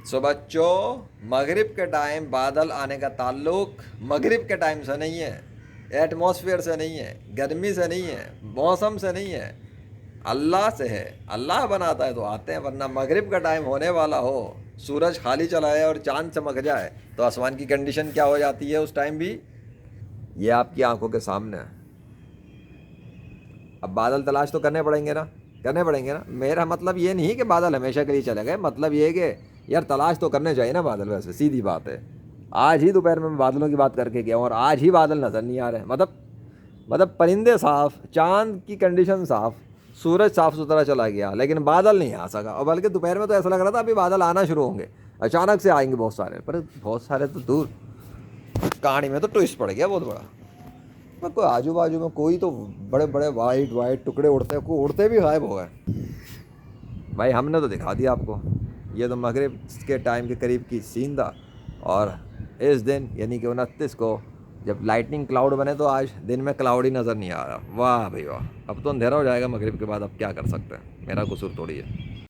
सो बच्चों, मगरिब के टाइम बादल आने का ताल्लुक मगरिब के टाइम से नहीं है, एटमॉस्फेयर से नहीं है, गर्मी से नहीं है, मौसम से नहीं है, अल्लाह से है। अल्लाह बनाता है तो आते हैं, वरना मगरिब का टाइम होने वाला हो, सूरज खाली चला है और चांद चमक जाए तो आसमान की कंडीशन क्या हो जाती है उस टाइम भी, ये आपकी आंखों के सामने है। अब बादल तलाश तो करने पड़ेंगे ना, करने पड़ेंगे ना। मेरा मतलब ये नहीं कि बादल हमेशा के लिए चले गए, मतलब ये कि यार तलाश तो करने चाहिए ना बादल। वैसे सीधी बात है, आज ही दोपहर में मैं बादलों की बात करके गया हूँ और आज ही बादल नज़र नहीं आ रहे। मतलब परिंदे साफ, चांद की कंडीशन साफ, सूरज साफ सुथरा चला गया, लेकिन बादल नहीं आ सका। और बल्कि दोपहर में तो ऐसा लग रहा था अभी बादल आना शुरू होंगे, अचानक से आएंगे बहुत सारे, पर बहुत सारे तो दूर। कहानी में तो ट्विस्ट पड़ गया बहुत बड़ा। मैं कोई आजू बाजू में कोई तो बड़े बड़े वाइट वाइट टुकड़े उड़ते, कोई उड़ते भी गायब हो गए। भाई हमने तो दिखा दिया आपको, ये तो मगरिब के टाइम के करीब की सीन था। और इस दिन यानी कि 29 को जब लाइटनिंग क्लाउड बने तो आज दिन में क्लाउड ही नज़र नहीं आ रहा। वाह भाई वाह, अब तो अंधेरा हो जाएगा मगरिब के बाद, अब क्या कर सकते हैं, मेरा कसूर थोड़ी है।